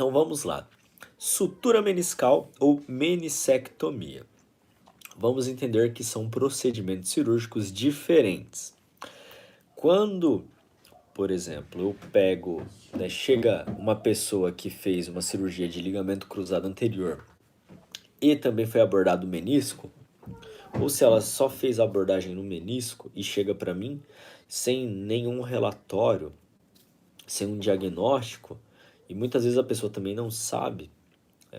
Então vamos lá. Sutura meniscal ou menissectomia. Vamos entender que são procedimentos cirúrgicos diferentes. Quando, por exemplo, eu pego, né, chega uma pessoa que fez uma cirurgia de ligamento cruzado anterior e também foi abordado o menisco, ou se ela só fez a abordagem no menisco e chega para mim sem nenhum relatório, sem um diagnóstico, e muitas vezes a pessoa também não sabe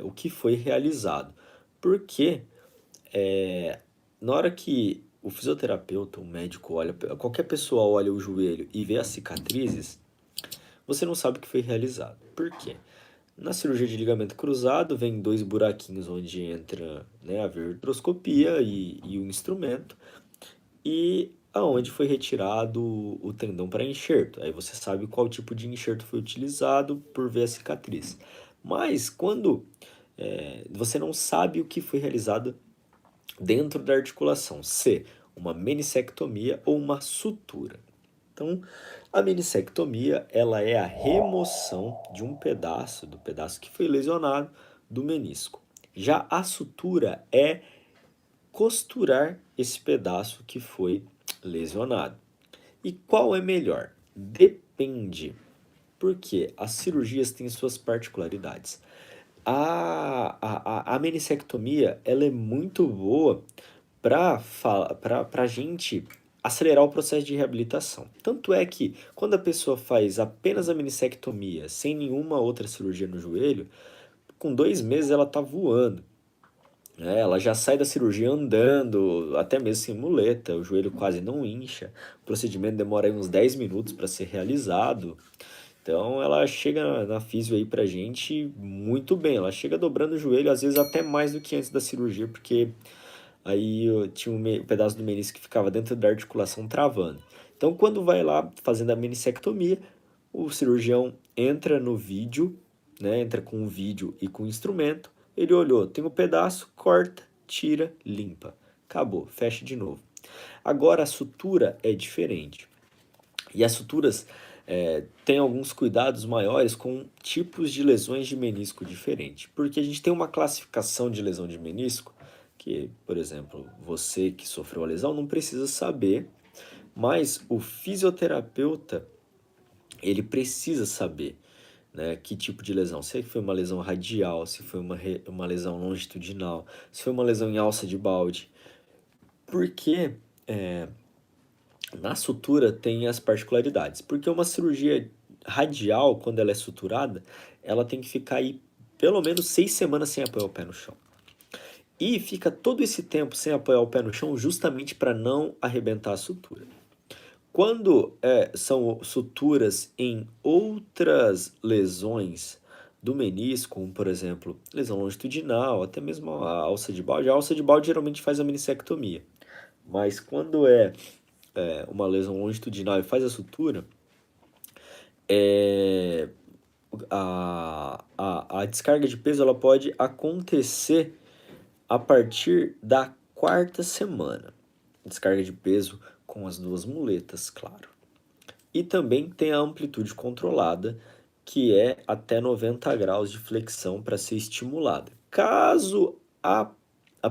o que foi realizado. Porque na hora que o fisioterapeuta, o médico olha, qualquer pessoa olha o joelho e vê as cicatrizes, você não sabe o que foi realizado. Por quê? Na cirurgia de ligamento cruzado, vem dois buraquinhos onde entra, né, a artroscopia e o instrumento, e aonde foi retirado o tendão para enxerto. Aí você sabe qual tipo de enxerto foi utilizado por ver a cicatriz. Mas quando você não sabe o que foi realizado dentro da articulação, se uma menissectomia ou uma sutura. Então, a menissectomia, ela é a remoção de um pedaço, do pedaço que foi lesionado, do menisco. Já a sutura é costurar esse pedaço que foi lesionado. E qual é melhor? Depende, porque as cirurgias têm suas particularidades. A menissectomia, ela é muito boa para a gente acelerar o processo de reabilitação. Tanto é que quando a pessoa faz apenas a menissectomia, sem nenhuma outra cirurgia no joelho, com 2 meses ela está voando. Né? Ela já sai da cirurgia andando, até mesmo sem muleta, o joelho quase não incha. O procedimento demora aí uns 10 minutos para ser realizado. Então ela chega na físio aí pra gente muito bem. Ela chega dobrando o joelho, às vezes até mais do que antes da cirurgia, porque aí tinha um pedaço do menisco que ficava dentro da articulação travando. Então quando vai lá fazendo a menissectomia, o cirurgião entra no vídeo, né, entra com o vídeo e com o instrumento, ele olhou, tem um pedaço, corta, tira, limpa. Acabou, fecha de novo. Agora a sutura é diferente. E as suturas têm alguns cuidados maiores com tipos de lesões de menisco diferentes. Porque a gente tem uma classificação de lesão de menisco que, por exemplo, você que sofreu a lesão não precisa saber, mas o fisioterapeuta, ele precisa saber, né, que tipo de lesão. Se foi uma lesão radial, se foi uma lesão longitudinal, se foi uma lesão em alça de balde. Porque na sutura tem as particularidades, porque uma cirurgia radial, quando ela é suturada, ela tem que ficar aí pelo menos 6 semanas sem apoiar o pé no chão. E fica todo esse tempo sem apoiar o pé no chão justamente para não arrebentar a sutura. Quando são suturas em outras lesões do menisco, como por exemplo, lesão longitudinal, até mesmo a alça de balde, a alça de balde geralmente faz a menissectomia. Mas quando uma lesão longitudinal e faz a sutura, a descarga de peso ela pode acontecer a partir da quarta semana. Descarga de peso com as duas muletas, claro. E também tem a amplitude controlada, que é até 90 graus de flexão para ser estimulada. Caso a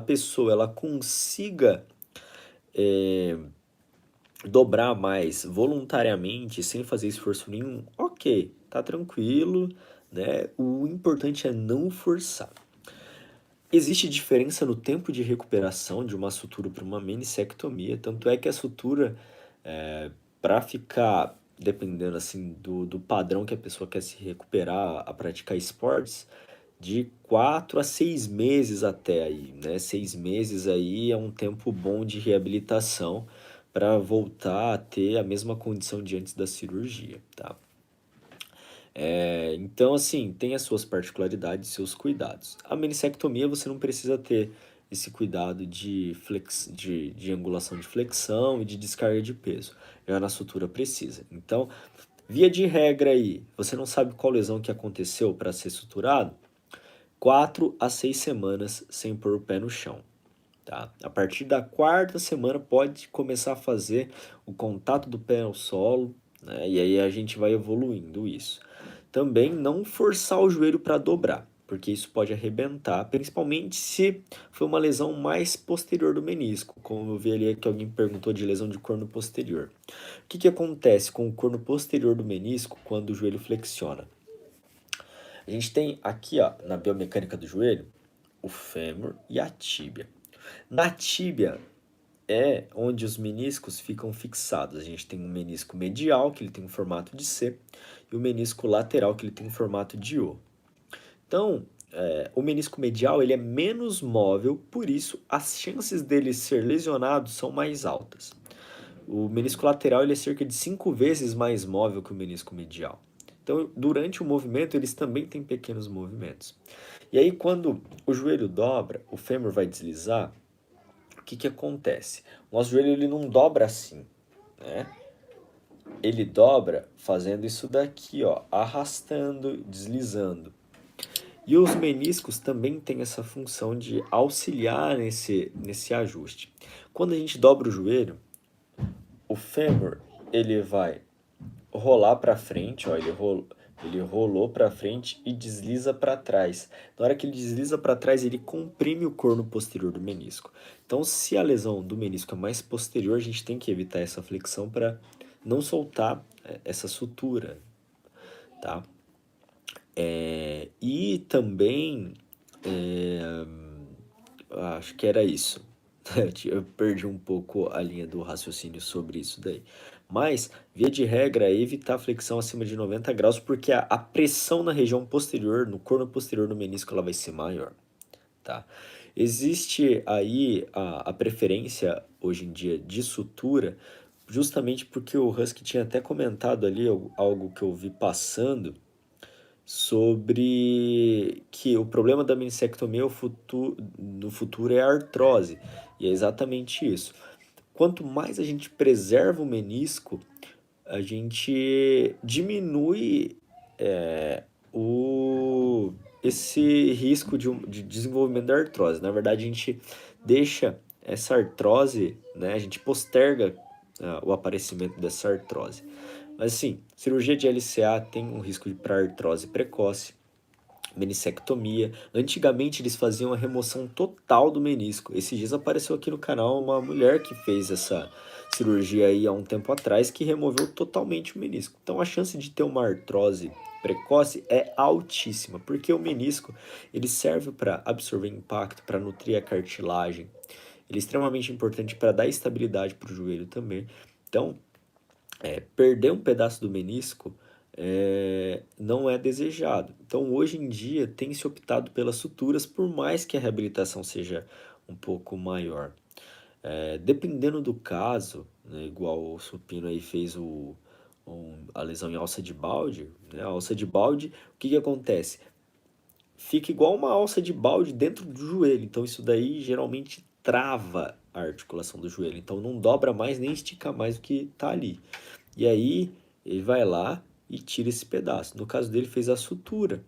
pessoa ela consiga dobrar mais voluntariamente, sem fazer esforço nenhum, ok, tá tranquilo, né? O importante é não forçar. Existe diferença no tempo de recuperação de uma sutura para uma menissectomia, tanto é que a sutura, para ficar, dependendo assim do padrão que a pessoa quer se recuperar a praticar esportes, de 4 a 6 meses até aí, né? 6 meses aí é um tempo bom de reabilitação para voltar a ter a mesma condição de antes da cirurgia, tá? Então, assim, tem as suas particularidades, seus cuidados. A menissectomia você não precisa ter esse cuidado de angulação de flexão e de descarga de peso. Já na sutura precisa. Então, via de regra aí, você não sabe qual lesão que aconteceu para ser suturado? 4 a 6 semanas sem pôr o pé no chão. Tá? A partir da quarta semana pode começar a fazer o contato do pé ao solo, né? E aí a gente vai evoluindo isso. Também não forçar o joelho para dobrar, porque isso pode arrebentar, principalmente se for uma lesão mais posterior do menisco, como eu vi ali que alguém perguntou de lesão de corno posterior. O que que acontece com o corno posterior do menisco quando o joelho flexiona? A gente tem aqui, ó, na biomecânica do joelho, o fêmur e a tíbia. Na tíbia é onde os meniscos ficam fixados. A gente tem um menisco medial, que ele tem um formato de C, e o menisco lateral, que ele tem um formato de O. Então, o menisco medial ele é menos móvel, por isso as chances dele ser lesionado são mais altas. O menisco lateral ele é cerca de 5 vezes mais móvel que o menisco medial. Então, durante o movimento, eles também têm pequenos movimentos. E aí, quando o joelho dobra, o fêmur vai deslizar, o que que acontece? O nosso joelho ele não dobra assim, né? Ele dobra fazendo isso daqui, ó, arrastando, deslizando. E os meniscos também têm essa função de auxiliar nesse ajuste. Quando a gente dobra o joelho, o fêmur ele vai rolar para frente, ó, ele rolou para frente e desliza para trás. Na hora que ele desliza para trás, ele comprime o corno posterior do menisco. Então, se a lesão do menisco é mais posterior, a gente tem que evitar essa flexão para não soltar essa sutura, tá? E também, é, acho que era isso. Eu perdi um pouco a linha do raciocínio sobre isso daí. Mas, via de regra, é evitar flexão acima de 90 graus, porque a pressão na região posterior, no corno posterior do menisco, ela vai ser maior, tá? Existe aí a preferência, hoje em dia, de sutura, justamente porque o Husky tinha até comentado ali algo que eu vi passando, sobre que o problema da meniscectomia no futuro é a artrose. E é exatamente isso. Quanto mais a gente preserva o menisco, a gente diminui o, esse risco de desenvolvimento da artrose. Na verdade, a gente deixa essa artrose, né, a gente posterga o aparecimento dessa artrose. Mas assim, cirurgia de LCA tem um risco para artrose precoce, meniscectomia. Antigamente eles faziam a remoção total do menisco. Esses dias apareceu aqui no canal uma mulher que fez essa cirurgia aí há um tempo atrás que removeu totalmente o menisco. Então a chance de ter uma artrose precoce é altíssima, porque o menisco ele serve para absorver impacto, para nutrir a cartilagem. Ele é extremamente importante para dar estabilidade para o joelho também. Então, perder um pedaço do menisco não é desejado. Então, hoje em dia, tem se optado pelas suturas, por mais que a reabilitação seja um pouco maior. Dependendo do caso, né, igual o supino aí fez a lesão em alça de balde, né, a alça de balde, o que que acontece? Fica igual uma alça de balde dentro do joelho, então isso daí geralmente trava a articulação do joelho, então não dobra mais nem estica mais o que está ali. E aí ele vai lá e tira esse pedaço. No caso dele fez a sutura,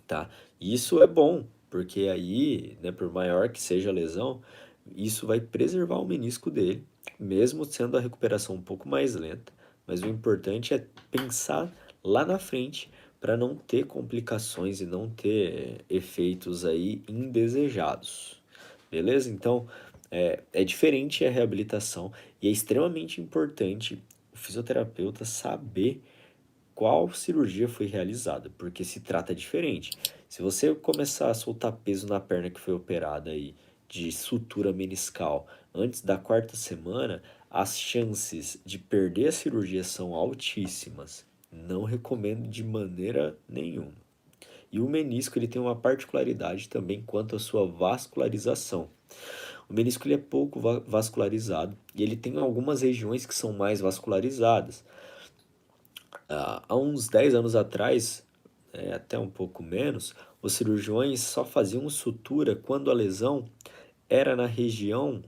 tá? Isso é bom, porque aí, né, por maior que seja a lesão, isso vai preservar o menisco dele, mesmo sendo a recuperação um pouco mais lenta. Mas o importante é pensar lá na frente para não ter complicações e não ter efeitos aí indesejados. Beleza? Então, é diferente a reabilitação e é extremamente importante o fisioterapeuta saber qual cirurgia foi realizada, porque se trata diferente. Se você começar a soltar peso na perna que foi operada aí de sutura meniscal antes da quarta semana, as chances de perder a cirurgia são altíssimas. Não recomendo de maneira nenhuma. E o menisco ele tem uma particularidade também quanto à sua vascularização. O menisco ele é pouco vascularizado e ele tem algumas regiões que são mais vascularizadas. Há uns 10 anos atrás, até um pouco menos, os cirurgiões só faziam sutura quando a lesão era na região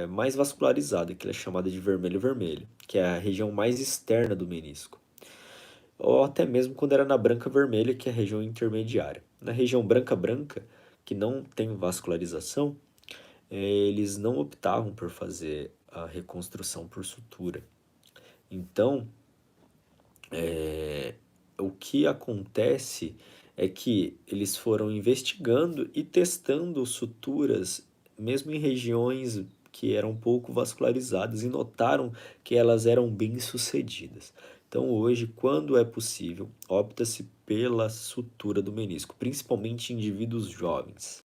mais vascularizada, que é chamada de vermelho-vermelho, que é a região mais externa do menisco. Ou até mesmo quando era na branca-vermelha, que é a região intermediária. Na região branca-branca, que não tem vascularização, eles não optavam por fazer a reconstrução por sutura. Então, o que acontece é que eles foram investigando e testando suturas, mesmo em regiões que eram pouco vascularizadas, e notaram que elas eram bem-sucedidas. Então, hoje, quando é possível, opta-se pela sutura do menisco, principalmente em indivíduos jovens.